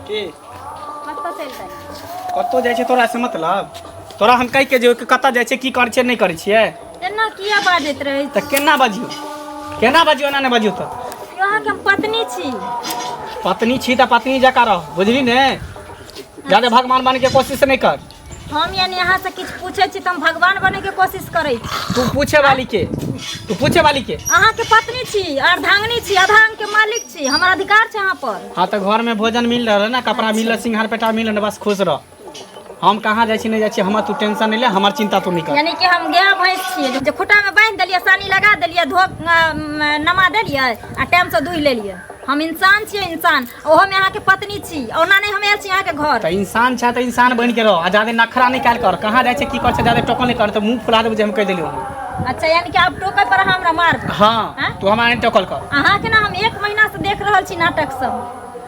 की कत्तो चलतै कत्तो जाइ छै तोरा से मतलब तोरा हम कहि के जे कतऽ जाइ छै की करै छै नहीं करै छियै एना किया बाजैत रहै छी? तऽ केना बजियो एना नहीं बजियो तऽ यहाँ के हम पत्नी छी। पत्नी छी तऽ पत्नी जकाँ रह बुझली ने ज्यादा भगवान बने के कोशिश नहीं कर। हम यानी यहाँ से कुछ पूछे छी तो हम भगवान बने के कोशिश करे छी। तू पूछे वाली के अहाँ के पत्नी छी, अर्धांगिनी छी, अर्धांग के मालिक छी, हमारा अधिकार छै यहाँ पर। हाँ तो घर में भोजन मिल रहा है ना, कपड़ा मिल रहा, सिंगार पेटा मिल रहा, बस खुश रह। हम कहाँ जाइ छी नहीं जाइ छी हम तू टेंशन नहीं ले, हमार चिंता तू नहीं कर। यानी कि हम गाय भैंस छियै जे खुटा में बांध देलिए, सानी लगा देलिए, धोप नमा देलिए आ टाइम से दुहि लेलिए। हम इंसान छियै इंसान, ओहो में यहाँ के पत्नी छी, ओना नहीं हमे छी यहाँ के घर। तो इंसान छै तो इंसान बन के रह, आ ज्यादा नखरा नहीं काल कर। कहाँ जाइ छै की कर छै ज्यादा टोकन नहीं कर तो मुंह फुला देबे जे हम कह देलियो। अच्छा यानी कि आप टोकल पर हमरा मार। हाँ तू हमारे टोकल कर। अहाँ के ना हम 1 महीना से देख रहल छी नाटक सब।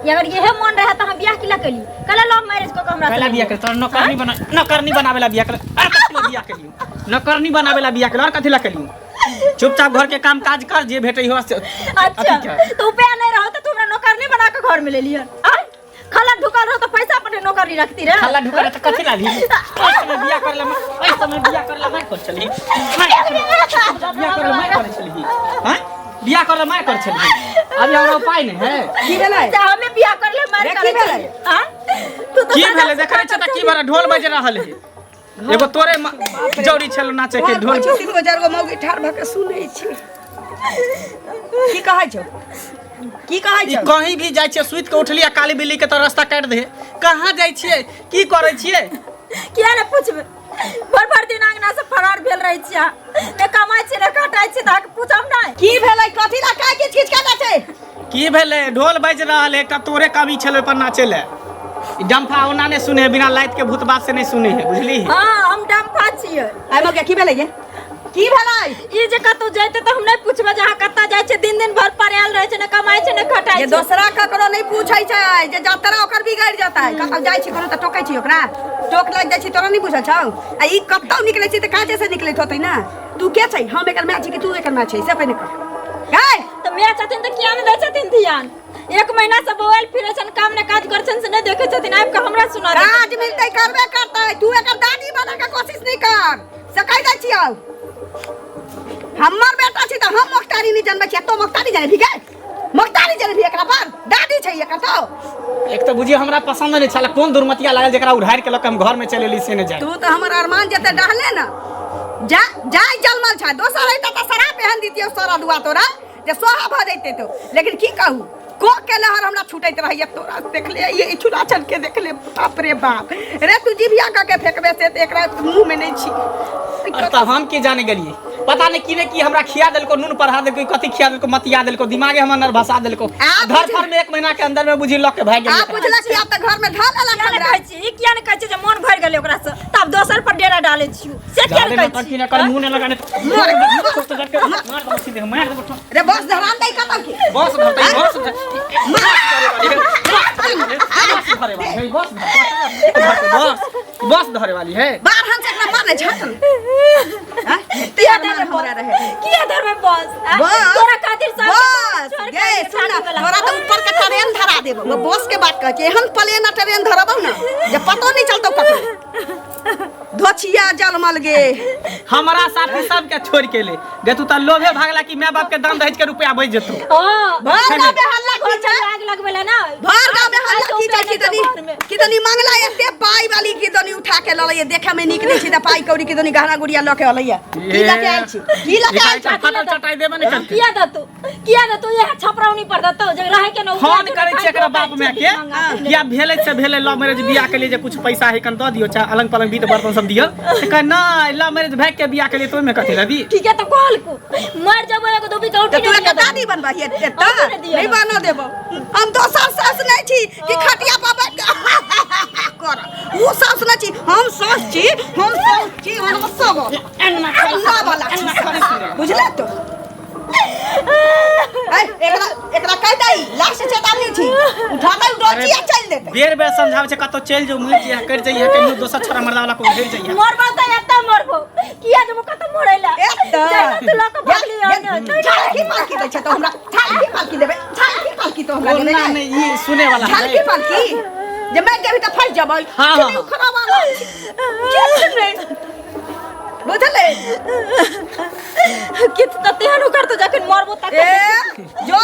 अगर यह मन रहे तो हम बियाह किला कली कला लव मैरिज को हमरा पहला बियाह कर तो नौकरनी बनावेला बियाह कर। और कथि ला बियाह करियो नौकरनी बनावेला बियाह कर और कथि ला करियो। चुपचाप घर के काम काज कर जे भेटै हो से। अच्छा तू पे नहीं रहो तो तुमरा नौकरनी बना के घर में ले लिया। खला ढुकल रहो तो पैसा पर नौकरी रखती रहे। खला ढुकल तो कथि ला ली बियाह करला मैं ओइ समय बियाह करला मैं कर चली बियाह करला मैं कर चली। हां बियाह करला मैं कर चली। अभी हमरा उपाय नहीं है की भेलै त हमें बियाह करले मार करे भेलै। हां तू तो की भेलै देखै छ त की बड़ा ढोल बज रहल है। एगो तोरे जौरी छलो नाचे के ढोल 3000 गो मौगी ठाड़ भ के सुनै छी। की कहै छ कहीं भी जाइ छै सुइत के उठलिया काली बिल्ली के तो रास्ता काट दे। कहाँ जाइ छियै की करै छियै किया ने पूछबे। भर दिन अंगना से फरार भेल रहै छियै, ने कमाई छी ने कटाई छी त पूछब नहीं की भेलै कथि ला काहे के चीज का छै। की भेलै ढोल बज रहल है, एकटा तोरे कमी छले पर नाचे ले। डम्फा ओना ने सुने बिना लाइट के भूत बात से नहीं सुने है बुझली। हां हम डम्फा छियै। आइ मौके की भेलै ये की भेलै ई जे कतौ जाइते त हम नहीं पूछबे जहाँ कत्ता जाइ छै दिन भर परेल रहै छै, ने कमाई छै ने खटाई छै। ये दूसरा ककरो नहीं पूछै छै जे जातरा ओकर बिगड़ जाता है। कतौ जाइ छै कोनो त टोकै छी ओकरा, टोक लग जाइ छी तोरा नहीं बुझल छौ। आ ई कतौ निकलै छी त काजे से निकलैत होतै ना। तू के छै हम एकर मैच छी कि तू एकर मैच छै से पहिने कह। गए त मैच छथिन त किया ने दै छथिन ध्यान। 1 महीना से बोल फिरे छन काम ने काज कर छन से नहीं देखे छथिन। आब के हमरा सुना काज मिलतै करबे करतै। तू एकर दादी बने के कोशिश नहीं कर से कह दै छियौ। हमर बेटा छी त हम मोख्तारी नहीं जानबे छी, तो मोख्तारी जाने भी गए मोख्तारी जाने भी एकरा पर दादी छै एकर तो। एक तो बुझिए हमरा पसंद नहीं छला, कोन दुर्मतिया लागल जेकरा उधार के लक हम घर में चलेली से ने जाय। तू तो हमर अरमान जते डहले ना जाय जलमल छ। दोसर है त शराब पहन दीतियो सारा दुआ तोरा जे सोहा भ जैते तो। लेकिन की कहू को के लहर हमरा छूटैत रहैया तोरा देख ले ये चूल्हा चल के देख ले। बाप रे बाप रे तू जीभिया के फेकबे से एकरा मुंह में नहीं छी। तो हम की जाने गेलिए पता नहीं की रे की हमरा खिया देलको नून पढ़ा देलको कथि खिया देलको मतिया देलको दिमागे हमर नर भसा देलको। घर पर में 1 महीना के अंदर में बुझी लक के भाग गेल। आप बुझला कि आप त घर में ढाल लगा किया ने कहै छी ई किया ने कहै छी जे मन भर गेलै ओकरा से तब दोसर पर डेरा डाले छी से किया ने कहै छी। न कर मुंह न लगाने मार दो सीधे मार दो रे बॉस धरान दई कतौ की बॉस धरतै बॉस धरे वाली है। बाहर हम से एकरा मारने छातन किया धर में बॉस तोरा खातिर सब बॉस गे सुन तोरा तो ऊपर के ट्रेन धरा देबो। वो बॉस के बात कह के एहन प्लेन ट्रेन धरबौ ना जे पतो नहीं चलतौ कतो धोछिया जलमल गे। हमारा साथी सब के छोड़ के ले गे तू त लोभे भागला कि माय बाप के दाम दहेज के रुपया बच जेतो। भर गांव में हल्ला की छै आग लगवेला ना भर गांव में हल्ला की छै कि तनी मंगला एते पाई वाली की तनी उठा के ललैया देखे में निक नहीं छी त पाई कौड़ी की तनी गहना गुड़िया ल के अलैया की लके आइल छी की लके आइल छी फाटल चटाई देबे नहीं कर किया दतो ये छपराउनी पर दतो जे रहे के न फोन करे छी एकरा बाप में के किया भेले से भेले लव मैरिज बियाह के लिए जे कुछ पैसा है कन द दियो चा अलंग पलंग बीत बर्तन सब दियो त कह ना लव मैरिज भाग के बियाह के लिए तो में कथि लबी। ठीक है तो कहल को मर जब एगो दो बीता उठी तू एक दादी बनबा हिय एता नहीं बना देबो। हम दोसर सास नहीं छी कि खटिया पर बैठ कर वो सास नहीं छी हम सास छी हम सब अन्ना वाला बुझला तो एकरा कह दई लास्ट चेतावनी छी उठा दई डोचिया चल देते बेर बेर समझावे छै कतो चल जो मुझ जे कर जाइए कहियो दोसर छोरा मर्दा वाला को घेर जाइए मरबा त एता मरबो किया जब कतो मोरेला तू लोग भागली की पालकी दै छै तो हमरा थाल की पालकी देबे थाल की पालकी तो हमरा नहीं ये सुने वाला थाल की पालकी जे मैं के भी त फंस जबै हाँ, हाँ। चली खराब वाला के नहीं बुझले कित त तेहनु करतो जखन मरबो तक ए जो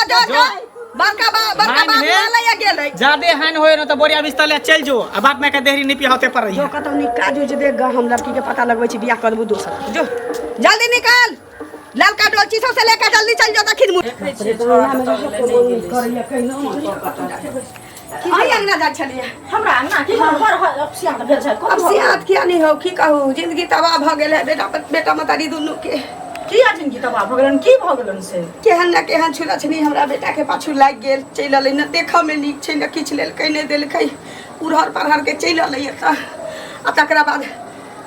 बड़का बाप वाला गेलै ज्यादा हैन होय न त बोरिया बिस्तर ले चल जो आ बाप में के देहरी नहीं पियाते पर रही जो कतौ निकाल जो जे देख हम लड़की के पता लगबै छी बियाह करबू दोसर जो जल्दी निकाल ललका डोलची से लेके जल्दी चल जो दखिन मुड़ आई अंगना जा छलिए हमरा अंगना की घर अफसियात भेल छै अब सियात किया नहीं हो की कहू जिंदगी तबाह भ गेल है बेटा मतारी दुनू के की आ जिंदगी तबाह भ गेलन की भ गेलन से केहन न केहन छुरा छनी हमरा बेटा के पाछू लाग गेल चल अलै न देखा में नीक छै न किछ लेल कहि नहीं देलकै उड़हर परहर के चल अलै त आ तकरा बाद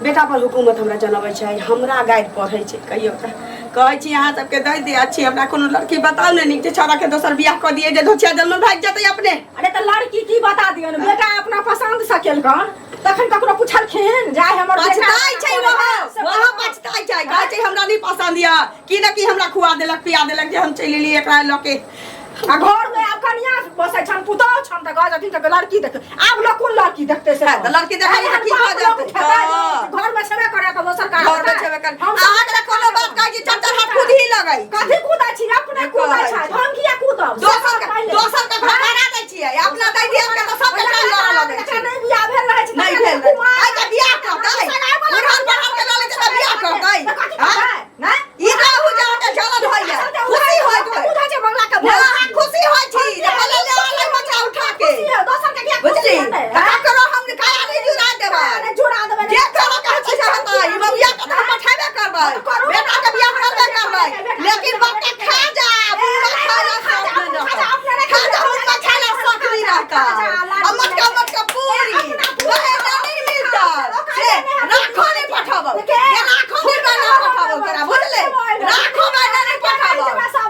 बेटा पर हुकूमत हमरा जनाबै छै हमरा गाइड पढ़ै छै कहियो त कहै छी अहाँ सबके दे दे अच्छी हमरा कोनो लड़की बताओ ने नीक छोरा के दोसर बियाह क दिए जे धोछिया जन्म भाग जतै अपने अरे त लड़की की बता दियन बेटा अपना पसंद से केलकन तखन ककरो पुछलखिन जाय हमर पछताई छै वहाँ पछताई छै कहै छै हमरा नहीं पसंद या की न की हमरा खुआ देलक पिया देलक जे हम चलि एली एकरा ल के आ घर में आब कनिया बसै छन पुतो छन त गज अथी त लड़की देख आब लोग कोन लड़की देखते से त लड़की देखै त की भ जातै घर में छबे करे त दोसर का घर में छबे कर अहाँ के कोनो बात कहै छी चचा हाथ खुद ही लगै कथी कूदै छी अपने कूदै छै हम किया कूदब दोसर के भरा दै छियै अपना दे दिया के त सब के कान लड़ा लगै छै नहीं बियाह भेल रहै छै नहीं भेल आई के बियाह करतै उड़हर बहर के लले के बियाह करतै हां ना ई रहू जा के जलन होइया खुशी होय छै कूदै छै बंगला के ना खुशी होय छी जे भले ले आलै बच्चा उठा के दोसर के किया बुझली का करो हम काया नहीं जुड़ा देबै नहीं जुड़ा देबै जे करो कहै छै से बता ई बियाह के हम पठाबे करबै बेटा के बियाह करबे करबै लेकिन बच्चा खा जा पूरा खा जा खा जा उनका खाना सकरी रहता अमट का पूरी वहे नहीं मिलता से राखो नहीं पठाबो के राखो नहीं बना पठाबो तोरा बुझले राखो बना नहीं पठाबो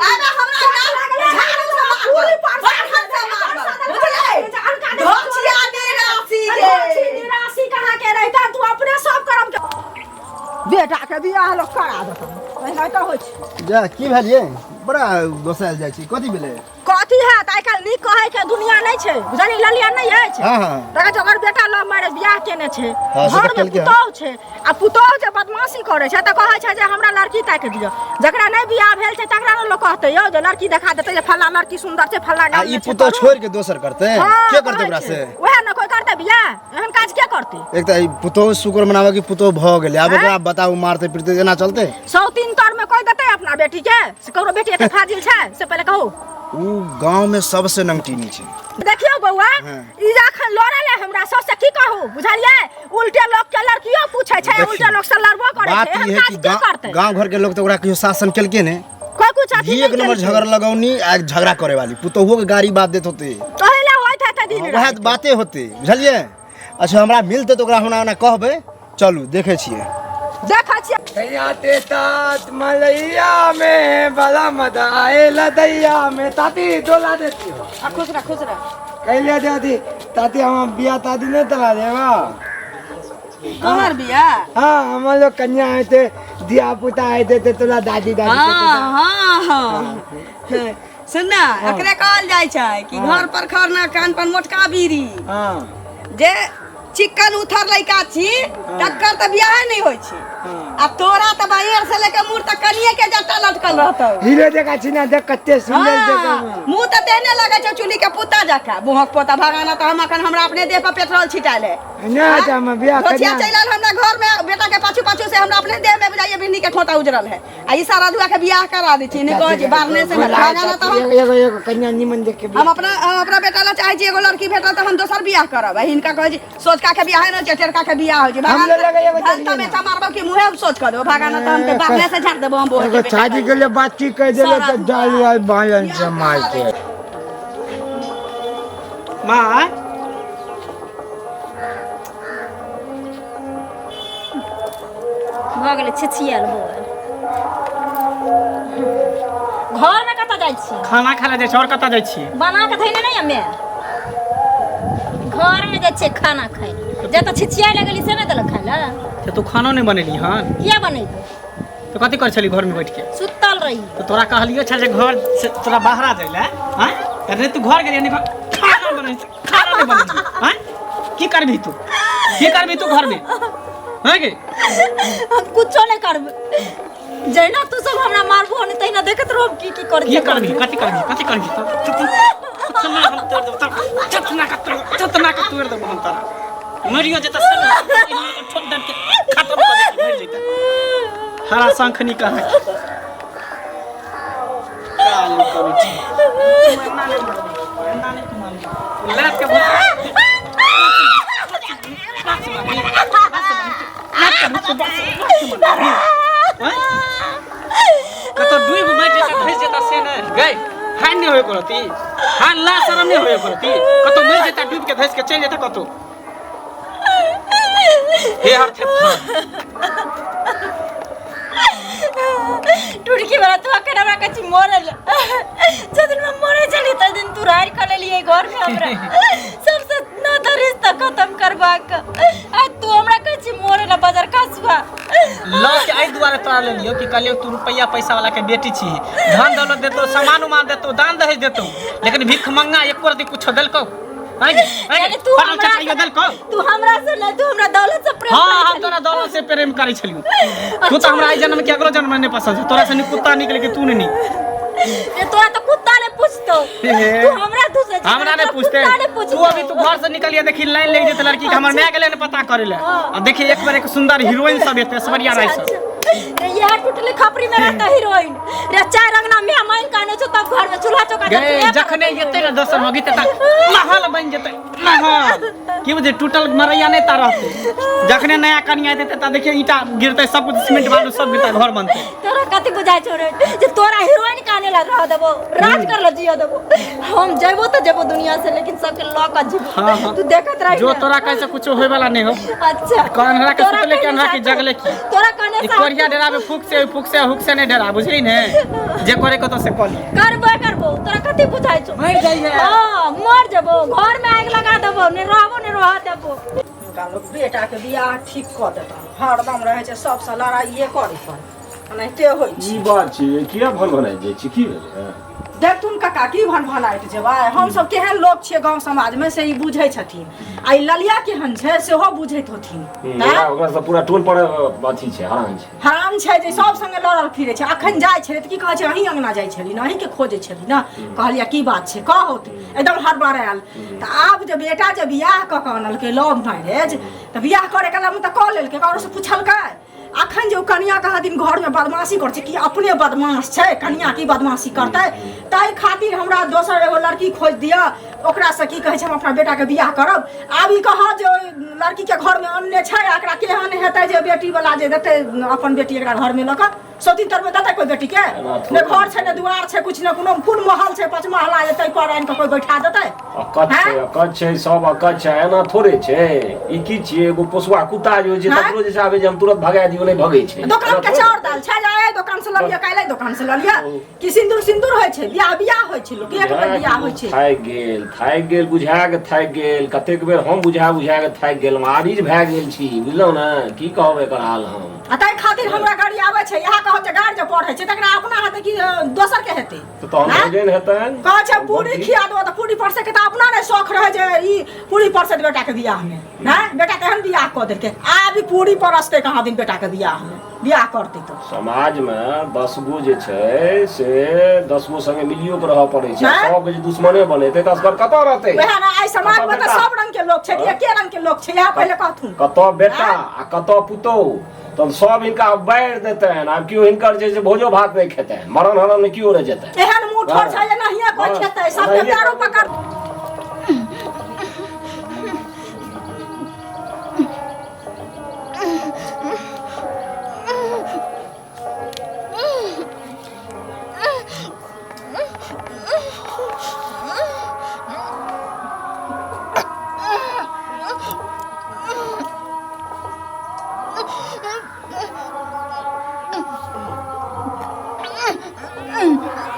अरे हमरा ना झाड़ू से पूरी पाठन से मार बुझले धोचिया दे राशि के राशि कहां के रहता तू अपने सब करम के बेटा के बियाह लोग करा देता एना त होय छै जा की भेलिए बड़ा गोसाल जाइ छी कथी भेलै कथी है आइ काल नी कहै के दुनिया नहीं छै बुझली ललिया नहीं है छै हां हां देखै छ हमर बेटा लव मैरिज बियाह केने छै हाँ, से घर तऽ में केलकै पुतौह छै आ पुतौह जे बदमाशी करे छै त कहै छै जे हमरा लड़की ताक दियो जकरा नहीं बियाह भेल छै तकरा न लोग कहतै यो जे लड़की देखा देतै जे फल्ला लड़की सुंदर छै फल्ला आ गाँव ई में छै पुतो छोड़ के दोसर करते के करते ओकरा से ओहे न कोई करतै बियाह एहन काज के करतै एक त ई पुतो शुक्र मनावे की पुतो भ गेलै अब ओकरा बताऊ मारते पीटते केना चलते 103 तर में कोई देतै अपना बेटी के से ककरो बेटी एते फाजिल छै से पहले कहू ऊ गांव में सबसे नमकीनी छै देखियो बउआ ई जखन लड़ल है हमरा सब से की कहू बुझलिए उल्टे लोग के लड़कियों पूछै छै उल्टे लोग से लड़बो करे बात छै ई एहन है काज कि के करतै गांव घर के लोग तो ओकरा कहियो शासन केलके ने कोई कुछ अथी एक नंबर झगड़ा लगौनी आ झगड़ा करे वाली पुतोहो के गाड़ी बात देत होते पहले होइत है दिन वह बातें होते बुझलिए अच्छा हमरा मिलते तो ओकरा हमरा कहबै चलू देखे छियै देखा छियै दैया ते तात मलैया में बला मदा आए लदैया में ताती डोला देती हो खुश रह कहले दादी ताती हम बिया ताती नहीं तला देवा कमर बिया हाँ हम लोग कन्या आए थे दिया पुता आए थे तोला दादी दादी सुनना एकरे कहल जाइ छै कि घर पर खरना कान पर मोटका बीड़ी हाँ जे चिकन उथर लइका छी तकर त बियाह नहीं होय छी आ तोरा त बाहर से लेके मुंह तक कनिए के जट्टा लटकल रहतौ हीरो देखा छी ना देख कते सुंदर जगह मुंह त तेहने लगे छै चुली के पुता जाका बुहक पोता भगाना त हम अखन हमरा अपने देह पर पेट्रोल छिटाइल है ना जा हम बिया कोचिया कन्या चलल हमरा घर में बेटा के पाछू पाछू से हमरा अपने देह में बुझाइए बिन्नी के ठोटा उजरल है आ ई सारा दुआ के बियाह करा दी छी ने कह जी बारने से भगाना त हम एगो कन्या निमन देख के हम अपना बेटा ला चाहे छी एगो लड़की भेटल त हम दोसर बियाह करब हिनका कहे छी सोचका के बियाह न चेटरका के बियाह हो जी हम ले लगे एगो भगाना में मारबो कि मुंहे सोच कर दो भगाना त हम के बारने से झाड़ देबो हम बोल एगो शादी के लिए बात की कह देले तो जाल वाल बालन से मार के माँ भ गेलै छिछियल बोल घर में कत जाइ छी खाना खाला जाइ छी और कतऽ जाइ छी बना के थैले नहीं हमें घर में जाइ छी खाना खाइ जे त छिछिया लगली से नहीं देलक खाइ ला तो तू खाना नहीं बनेली हन किया बनेबो तो कथी कर छली घर में बैठ के सुतल रही तो तोरा कहलियो छ जे घर से तोरा बाहर आ जाइला हैं करने तू घर गेली नहीं खाना नहीं बने हैं की करबी तू घर में है के हम कुछो नहीं करबे जैना तू सब हमरा मारबो नहीं तैना देखत रहो की कर की करबी कथि करबी चतना का तोड़ दे हम तारा मरियो जेता सब ठोक दन के खत्म कर दे मर जेता हरा शंखनी का है काल कमिटी लात के कतो दुई गो बैठ जेता भेज जेता से न गए हां नहीं होय करती हां ला शरम नहीं होय करती कतो मर जेता डूब के धस के चल जेता कतो हे हर थे टुड़की वाला तो अकेला रहा कच्ची मोरल जदिन में मोरे चली त दिन तू रार कर लिए घर में हमरा सबसे ना तो रिश्ता खत्म करवा के आज तू हमरा कच्ची मोरल बाजार कासुआ ला के आई दुआरे तोरा ले लियो कि कलियो तू रुपया पैसा वाला के बेटी छी धन दौलत देतो सामान उमान देतो दान दहेज देतो लेकिन भिख मंगा एक रति कुछ देलको यानी तू हमरा से नहीं तू हमरा दौलत से प्रेम हां हम तोरा दौलत से प्रेम करै छलियो तू त हमरा आई जन्म के अगलो जन्म में नहीं पसंद है तोरा से नहीं कुत्ता निकले के तू नहीं ये तोरा तो कुत्ता ने पूछतो तू हमरा ने पूछते तू अभी तू घर से निकलिए देखी लाइन ले जेते लड़की के हमर माय गेले ने पता करे ले और देखी एक बार एक सुंदर हीरोइन सब एते ऐश्वर्या राय सब ये टुटली खपरी में रहता हीरोइन रे चाय रंगना में माइन काने छ तब घर में चूल्हा चौका गए जखने येते रे दोस्त मगी त महल बन जेते महल की बुझे टूटल मरैया नहीं ता रहते जखने नया कनिया देते त देखिए ईटा गिरते सब कुछ सीमेंट बालू सब गिरता घर बनते तोरा कथि बुझाय छो रे जे तोरा हीरोइन काने लग रहा देबो राज कर ल जियो देबो हम जेबो त जेबो दुनिया से लेकिन सबके लॉक जेबो तू देखत रह जो तोरा कैसे कुछ होय वाला नहीं हो अच्छा कौन हरा के सुतले के अनरा के जगले की तोरा काने एक कोरिया डेरा में फुक से हुक से नहीं डेरा बुझली ने जे करे को तो से कली करबो तोरा कथि बुझाय छो मर जाइए हां मर जेबो घर में आग लगा देबो ने रह देबो लोग बेटा के बियाह ठीक कर देता हरदम रहे छै सब से लड़ाइए करे पर एनाहिते होइ छै ई बात छै किया भन भनाइ जाइ छै की भेलै देख तुम काका की भन भनाइत जेबै हम सब केहन लोग छियै गांव समाज में से ई बुझै छथिन आ ई ललिया केहन छै सेहो बुझैत होथिन ओकरा सब पूरा टोल पर अथी छै हराम छै जे सब संगे लड़ल फिरै छै अखन जाइ छै त की कहै छै अहीं अंगना जाइ छली न अहीं के खोजै छली न कहलिया की बात छै कहत एकदम हड़बड़ायल त आब जे बेटा जे बियाह क के आनलकै लव मैरिज त बियाह करे के त क लेलकै ककरो से पुछलकै अखन जो कनिया कहा दिन घर में बदमाशी कर छै कि अपने बदमाश छै कनिया की बदमाशी करतै ताहि खातिर हमरा दोसर एगो लड़की खोज दिया ओकरा से की कहै छै हम अपना बेटा के बियाह करब आब ई कह जे लड़की के घर में अन्य छै एकरा केहन हेतै जे बेटी वाला जे देतै अपन बेटी एकरा घर में लक स्वतंत्र में देतै कोई बेटी के ने घर छै ने दुआर छै कुछ ने कोनो फूल महल छै 5 महला एतै पर आन के कोई बैठा देतै अकच छै सब अकच छै एना थोड़े छै ई की छियै एगो पोसवा कुत्ता जे छै तकरो जे चाहे जे हम तुरंत भगा दियो नहि भगै छै दुकान के चाउर दाल छै जाए दुकान से ललिया काल्हि दुकान से ललिया कि सिंदूर होइ छै बियाह होइ छै लोग एक बेर बियाह होइ छै थाकि गेल बुझा के थाकि गेल कतेक बेर हम बुझा के थाकि गेल आरीज भए गेल छी बुझलौ ने की कहब एकर हाल हम ताहि खातिर हमरा गाड़ी आबै छै यहाँ कहत जे गाड़ी जे पढ़ै छै तकरा अपना हाथे कि दोसर के हेतै तो हम जेन हेतै कहै छै पूरी खिया दो त पूरी परसे के त अपना नै शौक रहे जे ई पूरी परसे बेटा के बियाह में हैं बेटा केहन बियाह क देलकै आब ई पूरी परसते कहाँ दिन बेटा के बियाह में बियाह करतै तो समाज में 10 गो जे छै से 10 गो संगे मिलियो के रह पड़ै छै सब जे दुश्मने बनेतै त असर कत रहतै वएह ना आई समाज में त सब रंग के लोग छै एके रंग के लोग छै यहाँ पहले कहथुन कत बेटा आ कत पुतौ तब सब इनका बाढ़ देते हैं अब क्यों इनकर जैसे भोजो भात नहीं खेते हैं मरण हरण में क्यों रह जाते हैं एहन मुंह ठोर छै जे नहीं कोई खेतै सब के प्यारो पकड़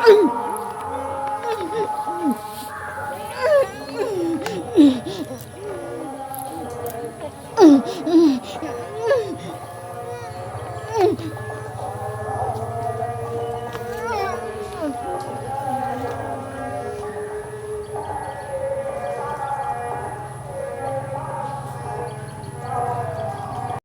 Mm-hmm.